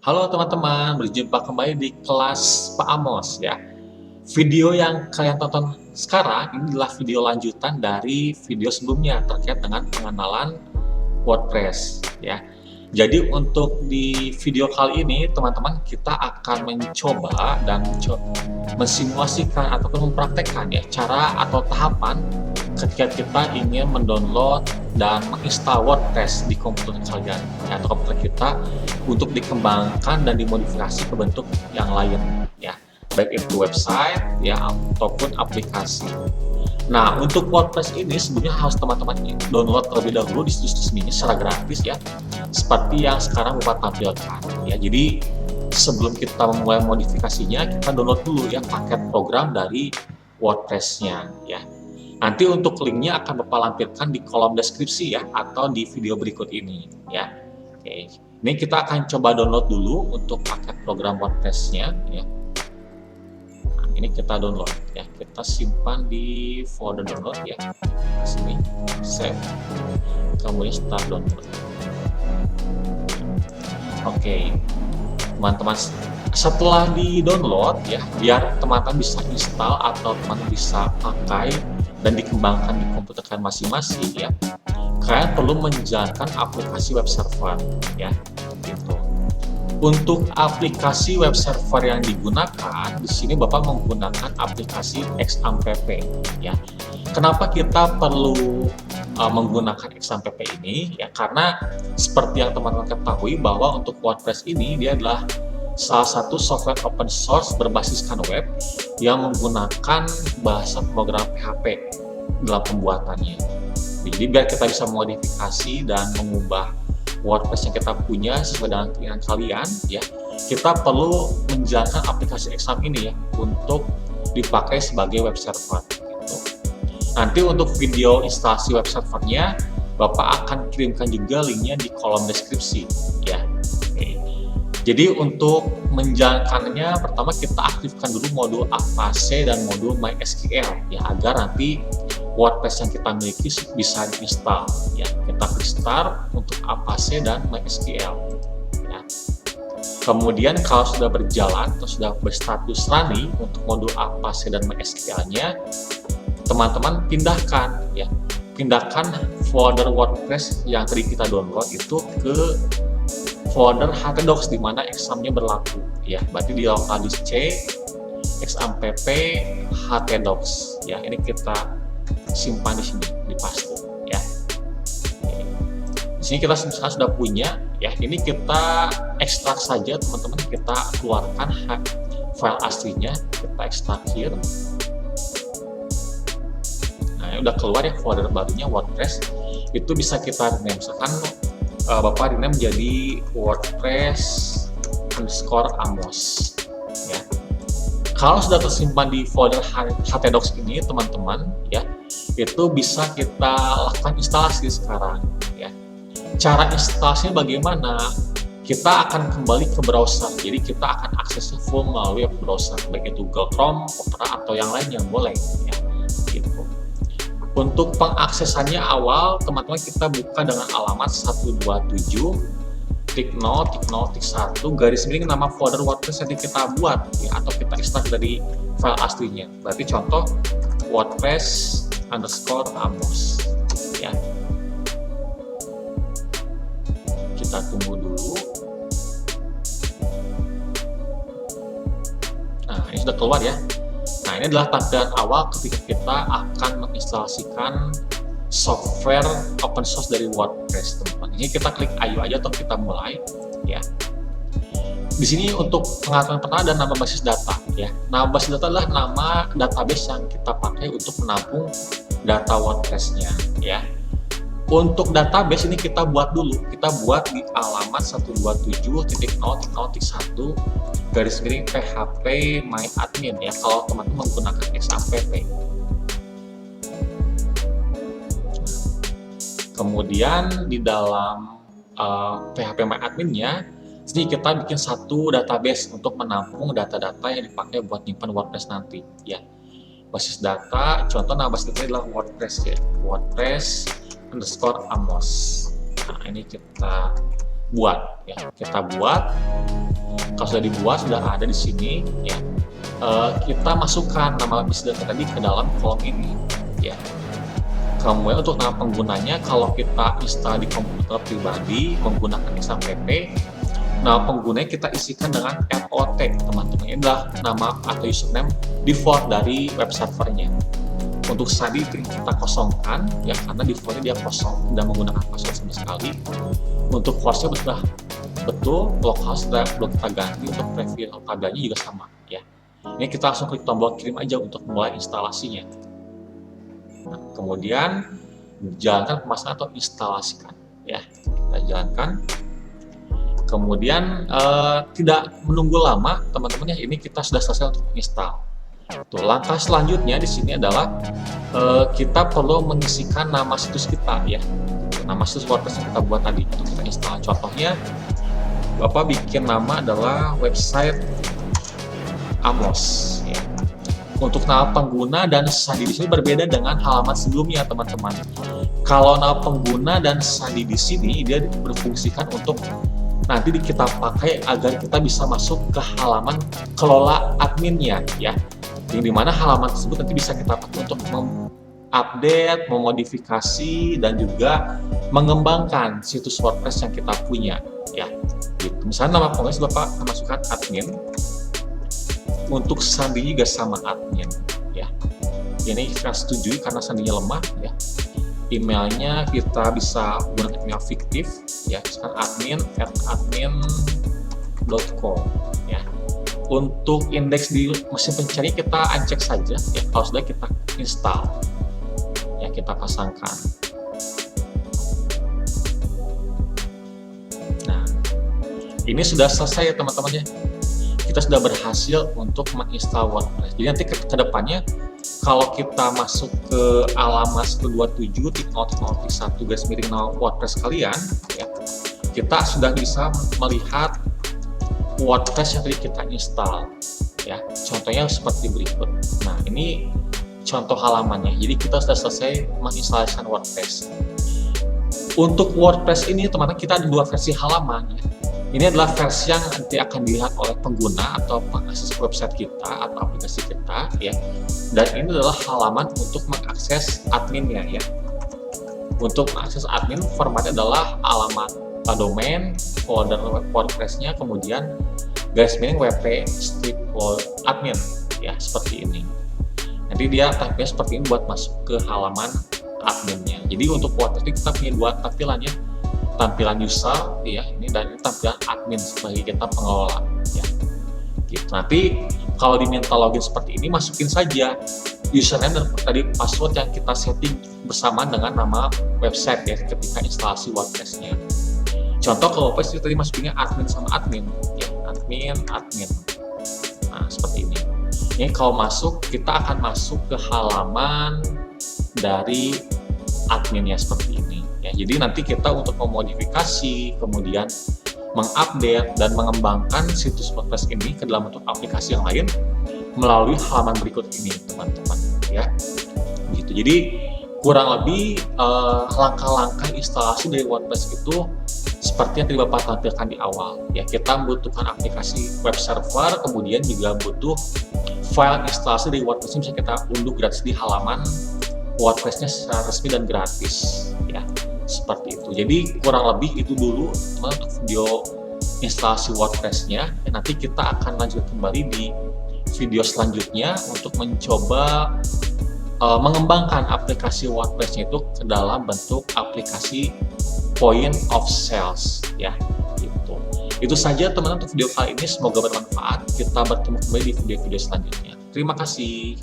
Halo teman-teman, berjumpa kembali di kelas Pak Amos ya. Video yang kalian tonton sekarang ini adalah video lanjutan dari video sebelumnya terkait dengan pengenalan WordPress ya. Jadi untuk di video kali ini teman-teman kita akan mencoba dan mensimulasikan ataupun mempraktekkan ya cara atau tahapan ketika kita ingin mendownload dan menginstal WordPress di komputer kalian ya, atau komputer kita untuk dikembangkan dan dimodifikasi ke bentuk yang lain ya, baik itu website ya ataupun aplikasi. Nah, untuk WordPress ini sebenarnya harus teman-teman download terlebih dahulu di situs resminya secara gratis ya, seperti yang sekarang Bapak tampilkan ya. Jadi sebelum kita memulai modifikasinya, kita download dulu ya paket program dari WordPress-nya ya. Nanti untuk linknya akan Bapak lampirkan di kolom deskripsi ya, atau di video berikut ini ya. Oke, ini kita akan coba download dulu untuk paket program WordPress-nya ya. Ini kita download ya, kita simpan di folder download ya, sini save, kemudian start download. Oke teman-teman, setelah di download ya, biar teman-teman bisa install atau teman-teman bisa pakai dan dikembangkan di komputer kalian masing-masing ya, kalian perlu menjalankan aplikasi web server ya gitu. Untuk aplikasi web server yang digunakan, di sini Bapak menggunakan aplikasi XAMPP ya. Kenapa kita perlu menggunakan XAMPP ini? Ya karena seperti yang teman-teman ketahui bahwa untuk WordPress ini dia adalah salah satu software open source berbasiskan web yang menggunakan bahasa pemrograman PHP dalam pembuatannya. Jadi biar kita bisa modifikasi dan mengubah WordPress yang kita punya sesuai dengan keinginan kalian ya, kita perlu menjalankan aplikasi XAMPP ini ya untuk dipakai sebagai web server gitu. Nanti untuk video instalasi web servernya Bapak akan kirimkan juga linknya di kolom deskripsi ya. Oke. Jadi untuk menjalankannya, pertama kita aktifkan dulu modul Avast dan modul MySQL ya, agar nanti WordPress yang kita miliki bisa diinstal ya. Kita klik start untuk Avast dan MySQL ya. Kemudian kalau sudah berjalan atau sudah berstatus running untuk modul Avast dan MySQL-nya, teman-teman pindahkan folder WordPress yang tadi kita download itu ke folder htdocs di mana XAMPP-nya berlaku ya. Berarti di lokal disk C XAMPP htdocs ya. Ini kita simpan di sini di paste ya. Di sini kita sudah punya ya. Ini kita ekstrak saja teman-teman, kita keluarkan file aslinya, kita ekstrak here. Nah, udah keluar ya folder barunya WordPress. Itu bisa kita rename, misalkan Bapak rename menjadi WordPress_Amos ya. Kalau sudah tersimpan di folder htdocs ini teman-teman ya, itu bisa kita lakukan instalasi sekarang ya. Cara instalasinya bagaimana? Kita akan kembali ke browser, jadi kita akan aksesnya full melalui browser, baik itu Google Chrome, Opera atau yang lain yang boleh ya gitu. Untuk pengaksesannya awal, teman-teman kita buka dengan alamat 127.0.0.1 garis miring nama folder WordPress yang kita buat ya, atau kita ekstrak dari file aslinya. Berarti contoh WordPress_Amos ya. Kita tunggu dulu. Nah, ini sudah keluar ya. Nah, ini adalah tampilan awal ketika kita akan menginstalasikan software open source dari WordPress, teman-teman. Ini kita klik ayo aja atau kita mulai ya. Di sini untuk pengaturan pertama ada nama basis data ya. Nama basis data adalah nama database yang kita pakai untuk menampung data WordPress-nya ya. Untuk database ini kita buat dulu. Kita buat di alamat 127.0.0.1 garis miring php myadmin ya, kalau teman-teman menggunakan XAMPP. Kemudian di dalam php myadmin-nya, sini kita bikin satu database untuk menampung data-data yang dipakai buat nyimpan WordPress nanti ya. Basis data, contoh nama basis data adalah WordPress ya, WordPress_Amos. Nah, ini kita buat ya, kita buat Kalau sudah dibuat, sudah ada di sini, ya, kita masukkan nama website tadi ke dalam kolom ini, ya. Kemudian untuk nama penggunanya, kalau kita install di komputer pribadi menggunakan XAMPP, nama penggunanya kita isikan dengan ROT, teman-teman. Ini adalah nama atau username default dari web servernya. Untuk SADI kita kosongkan, ya, karena defaultnya dia kosong, tidak menggunakan password sama sekali. Untuk hostnya betul localhost belum kita ganti. Untuk preview taganya juga sama, ya. Ini kita langsung klik tombol kirim aja untuk mulai instalasinya. Nah, kemudian jalankan pemasangan atau instalasikan, ya. Kita jalankan. Kemudian tidak menunggu lama, teman-teman, ya. Ini kita sudah selesai untuk install. Tuh, langkah selanjutnya di sini adalah kita perlu mengisikan nama situs kita, ya. Nama situs WordPress yang kita buat tadi untuk kita install. Contohnya, Bapak bikin nama adalah website Amos, ya. Untuk nama pengguna dan sandi di sini berbeda dengan halaman sebelumnya, teman-teman. Kalau nama pengguna dan sandi di sini dia berfungsikan untuk nanti kita pakai agar kita bisa masuk ke halaman kelola adminnya, ya. Yang dimana halaman tersebut nanti bisa kita pakai untuk mengupdate, memodifikasi, dan juga mengembangkan situs WordPress yang kita punya, ya. Gitu. Misalnya nama pengguna Bapak masukkan admin, untuk sandi juga sama admin, ya. Ini kita setujui karena sandinya lemah, ya. Emailnya kita bisa gunakan email fiktif, ya. Misalkan admin@admin.com, ya. Untuk indeks di mesin pencari kita uncek saja, ya. Kalau sudah kita install, ya, kita pasangkan. Nah, ini sudah selesai, ya, teman-teman, ya. Kita sudah berhasil untuk menginstal WordPress. Jadi nanti ke depannya kalau kita masuk ke alamat 127.0.1 WordPress kalian, ya, kita sudah bisa melihat WordPress yang tadi kita install, ya. Contohnya seperti berikut. Nah, ini contoh halamannya. Jadi kita sudah selesai menginstalkan WordPress. Untuk WordPress ini, teman-teman, kita ada dua versi halaman, ya. Ini adalah versi yang nanti akan dilihat oleh pengguna atau pengakses website kita atau aplikasi kita, ya. Dan ini adalah halaman untuk mengakses adminnya, ya. Untuk mengakses admin, formatnya adalah alamat domain, folder WordPress-nya, kemudian garis miring wp strip admin, ya, seperti ini. Nanti dia tampilnya seperti ini buat masuk ke halaman adminnya. Jadi untuk WordPress kita punya dua tampilannya, tampilan user, ya, ini, dan ini tampilan admin sebagai kita pengelola, ya. Gitu. Nanti kalau diminta login seperti ini, masukin saja username dan tadi password yang kita setting bersamaan dengan nama website, ya, ketika instalasi WordPress-nya. Contoh kalau WordPress tadi masukinnya admin sama admin, ya, admin. Nah, seperti ini. Ini kalau masuk, kita akan masuk ke halaman dari adminnya seperti ini, ya. Jadi nanti kita untuk memodifikasi, kemudian mengupdate dan mengembangkan situs WordPress ini ke dalam bentuk aplikasi yang lain melalui halaman berikut ini, teman-teman, ya. Gitu. Jadi kurang lebih langkah-langkah instalasi dari WordPress itu seperti yang tadi Bapak tampilkan di awal, ya. Kita membutuhkan aplikasi web server, kemudian juga butuh file instalasi dari WordPress yang bisa kita unduh gratis di halaman WordPress-nya secara resmi dan gratis, ya. Seperti itu. Jadi kurang lebih itu dulu, teman, untuk video instalasi WordPress-nya. Nanti kita akan lanjut kembali di video selanjutnya untuk mencoba mengembangkan aplikasi WordPress-nya itu ke dalam bentuk aplikasi point of sales, ya. Gitu. Itu saja, teman-teman, untuk video kali ini. Semoga bermanfaat. Kita bertemu kembali di video-video selanjutnya. Terima kasih.